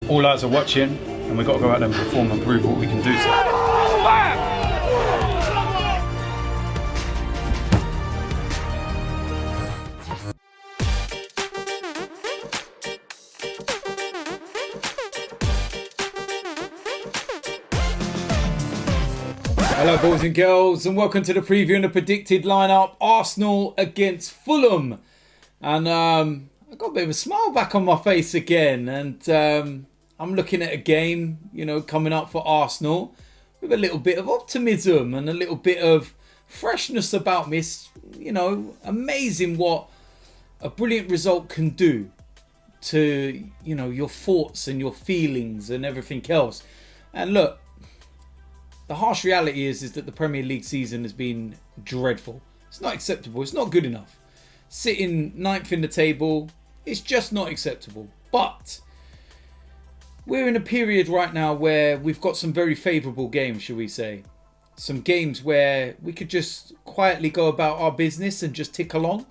All eyes are watching, and we've got to go out there and perform and prove what we can do. Hello boys and girls, and welcome to the preview and the predicted lineup. Arsenal against Fulham. And I've got a bit of a smile back on my face again. And I'm looking at a game, coming up for Arsenal with a little bit of optimism and a little bit of freshness about me. It's, amazing what a brilliant result can do to, your thoughts and your feelings and everything else. And look, the harsh reality is that the Premier League season has been dreadful. It's not acceptable. It's not good enough. Sitting 9th in the table, it's just not acceptable. But we're in a period right now where we've got some very favourable games, shall we say. Some games where we could just quietly go about our business and just tick along.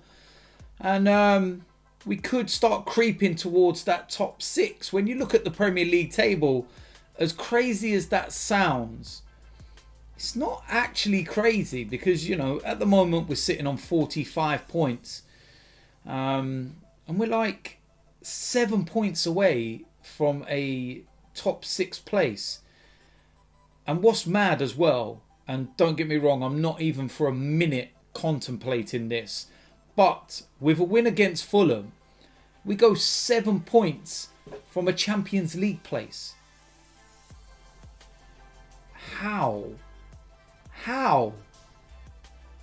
And we could start creeping towards that top 6. When you look at the Premier League table, as crazy as that sounds, it's not actually crazy because, at the moment we're sitting on 45 points. And we're like 7 points away from a top 6 place. And what's mad as well, and don't get me wrong, I'm not even for a minute contemplating this, but with a win against Fulham, we go 7 points from a Champions League place. How?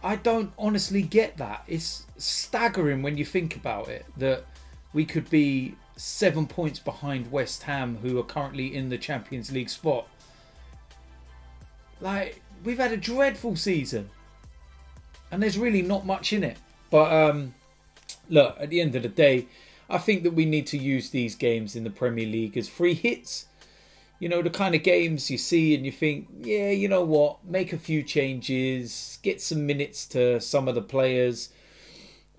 I don't honestly get that. It's staggering when you think about it, that we could be 7 points behind West Ham, who are currently in the Champions League spot. Like, we've had a dreadful season, and there's really not much in it. But look, at the end of the day, I think that we need to use these games in the Premier League as free hits. The kind of games you see and you think, yeah, you know what, make a few changes, get some minutes to some of the players,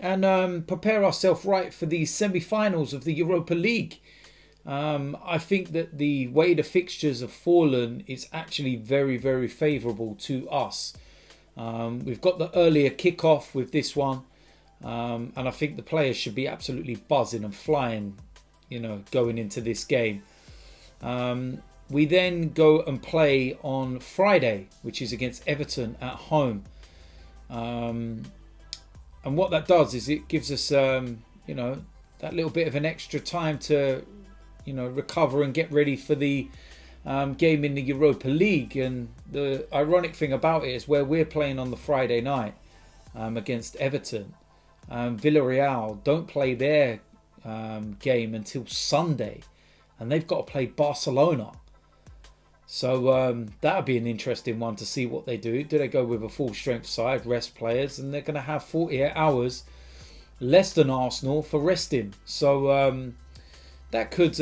and prepare ourselves right for the semi-finals of the Europa League. I think that the way the fixtures have fallen is actually very, very favourable to us. We've got the earlier kick-off with this one, and I think the players should be absolutely buzzing and flying, going into this game. We then go and play on Friday, which is against Everton at home. And what that does is it gives us, that little bit of an extra time to, recover and get ready for the game in the Europa League. And the ironic thing about it is where we're playing on the Friday night against Everton, Villarreal don't play their game until Sunday. And they've got to play Barcelona. So that'll be an interesting one to see what they do. Do they go with a full strength side, rest players? And they're going to have 48 hours less than Arsenal for resting. So that could,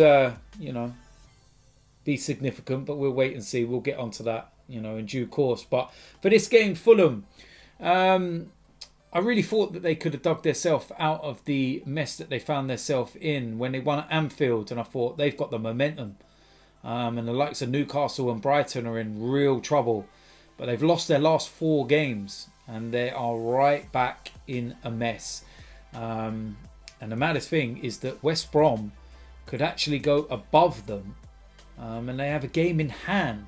be significant. But we'll wait and see. We'll get onto that, in due course. But for this game, Fulham, I really thought that they could have dug themselves out of the mess that they found themselves in when they won at Anfield. And I thought they've got the momentum. And the likes of Newcastle and Brighton are in real trouble. But they've lost their last 4 games. And they are right back in a mess. And the maddest thing is that West Brom could actually go above them. And they have a game in hand.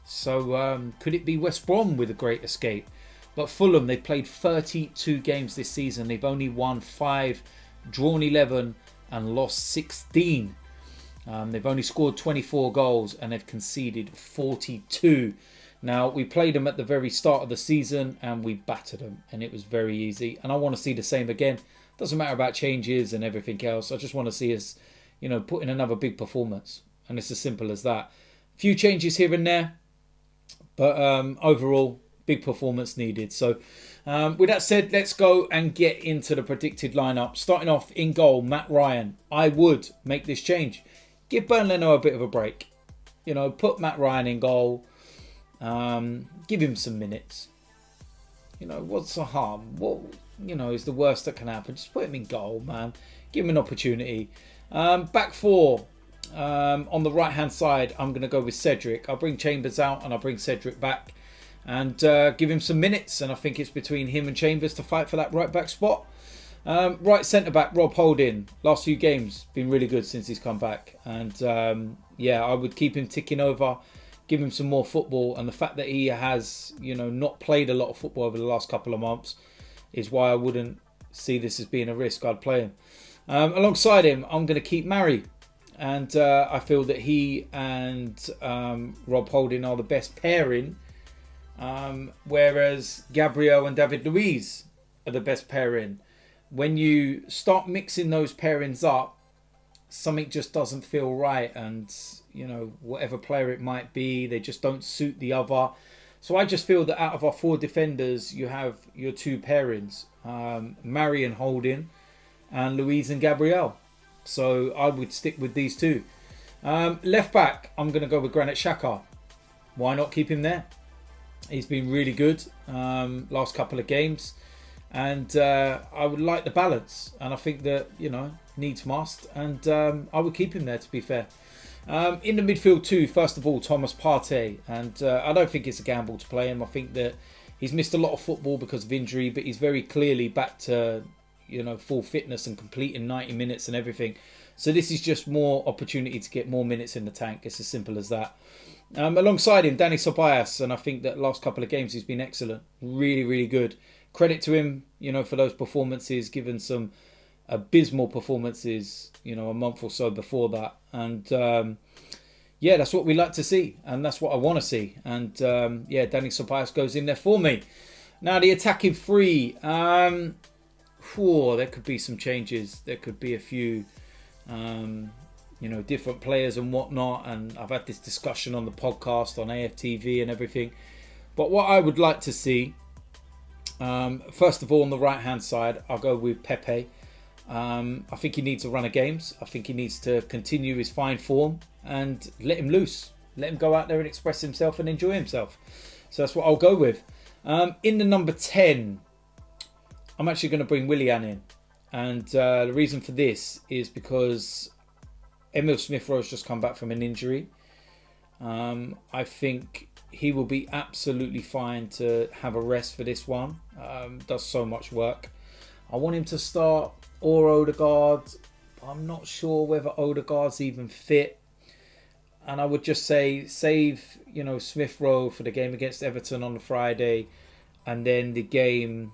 So could it be West Brom with a great escape? But Fulham, they've played 32 games this season. They've only won 5, drawn 11 and lost 16. They've only scored 24 goals and they've conceded 42. Now, we played them at the very start of the season and we battered them and it was very easy. And I want to see the same again. Doesn't matter about changes and everything else. I just want to see us, put in another big performance. And it's as simple as that. A few changes here and there. But overall, big performance needed. So with that said, let's go and get into the predicted lineup. Starting off in goal, Matt Ryan. I would make this change. Give Leno a bit of a break. Put Matt Ryan in goal. Give him some minutes. What's the harm? What is the worst that can happen? Just put him in goal, man. Give him an opportunity. Back 4. On the right-hand side, I'm going to go with Cedric. I'll bring Chambers out and I'll bring Cedric back and give him some minutes. And I think it's between him and Chambers to fight for that right-back spot. Right centre-back, Rob Holding. Last few games, been really good since he's come back. And yeah, I would keep him ticking over, give him some more football. And the fact that he has, you know, not played a lot of football over the last couple of months is why I wouldn't see this as being a risk. I'd play him. Alongside him, I'm going to keep Mari. And I feel that he and Rob Holding are the best pairing. Whereas Gabriel and David Luiz are the best pairing. When you start mixing those pairings up, something just doesn't feel right. And, you know, whatever player it might be, they just don't suit the other. So I just feel that out of our 4 defenders, you have your 2 pairings. Mari and Holding and Luiz and Gabriel. So I would stick with these 2. Left back, I'm going to go with Granit Xhaka. Why not keep him there? He's been really good last couple of games. And I would like the balance. And I think that, you know, needs must. And I would keep him there, to be fair. In the midfield too, first of all, Thomas Partey. And I don't think it's a gamble to play him. I think that he's missed a lot of football because of injury. But he's very clearly back to, you know, full fitness and completing 90 minutes and everything. So this is just more opportunity to get more minutes in the tank. It's as simple as that. Alongside him, Dani Ceballos. And I think that last couple of games he's been excellent. Really, really good. Credit to him, you know, for those performances, given some abysmal performances, you know, a month or so before that. And yeah, that's what we like to see. And that's what I want to see. And yeah, Dani Ceballos goes in there for me. Now, the attacking 3. There could be some changes. There could be a few, you know, different players and whatnot. And I've had this discussion on the podcast, on AFTV and everything. But what I would like to see, first of all, on the right-hand side, I'll go with Pepe. I think he needs a run of games. I think he needs to continue his fine form and let him loose. Let him go out there and express himself and enjoy himself. So that's what I'll go with. In the number 10, I'm actually going to bring Willian in. And the reason for this is because Smith-Rowe has just come back from an injury. I think he will be absolutely fine to have a rest for this one. Does so much work. I want him to start or Ødegaard. I'm not sure whether Ødegaard's even fit. And I would just say save, you know, Smith-Rowe for the game against Everton on the Friday. And then the game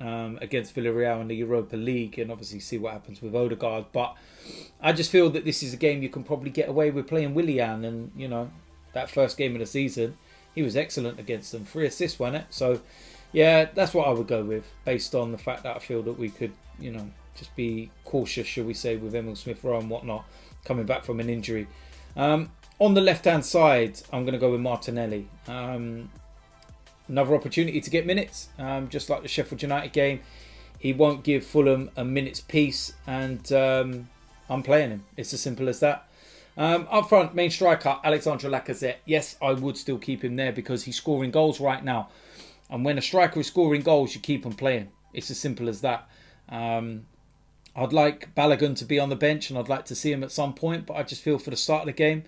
against Villarreal in the Europa League. And obviously see what happens with Ødegaard. But I just feel that this is a game you can probably get away with playing Willian. And, you know, that first game of the season, he was excellent against them. 3 assists, wasn't it? So, yeah, that's what I would go with, based on the fact that I feel that we could, you know, just be cautious, shall we say, with Smith-Rowe and whatnot, coming back from an injury. On the left-hand side, I'm going to go with Martinelli. Another opportunity to get minutes, just like the Sheffield United game. He won't give Fulham a minute's peace, and I'm playing him. It's as simple as that. Up front, main striker, Alexandre Lacazette. Yes, I would still keep him there because he's scoring goals right now. And when a striker is scoring goals, you keep him playing. It's as simple as that. I'd like Bellerin to be on the bench and I'd like to see him at some point. But I just feel for the start of the game,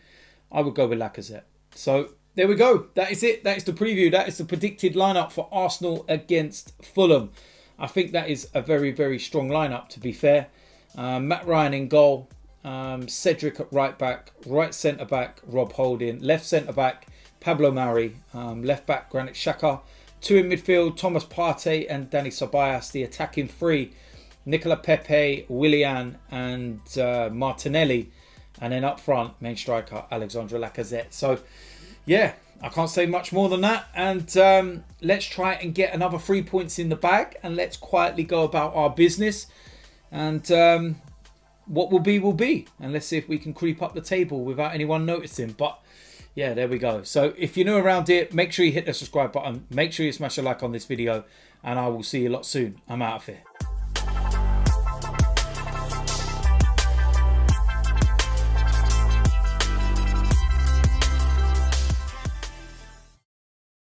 I would go with Lacazette. So there we go. That is it. That is the preview. That is the predicted lineup for Arsenal against Fulham. I think that is a very, very strong lineup, to be fair. Matt Ryan in goal. Cedric at right back, right centre back, Rob Holding, left centre back, Pablo Mari, left back, Granit Xhaka, 2 in midfield, Thomas Partey and Dani Ceballos. The attacking 3, Nicola Pepe, Willian and Martinelli, and then up front, main striker, Alexandre Lacazette. So, yeah, I can't say much more than that. And let's try and get another 3 points in the bag, and let's quietly go about our business. And what will be. And let's see if we can creep up the table without anyone noticing. But yeah, there we go. So if you're new around here, make sure you hit the subscribe button. Make sure you smash a like on this video. And I will see you a lot soon. I'm out of here.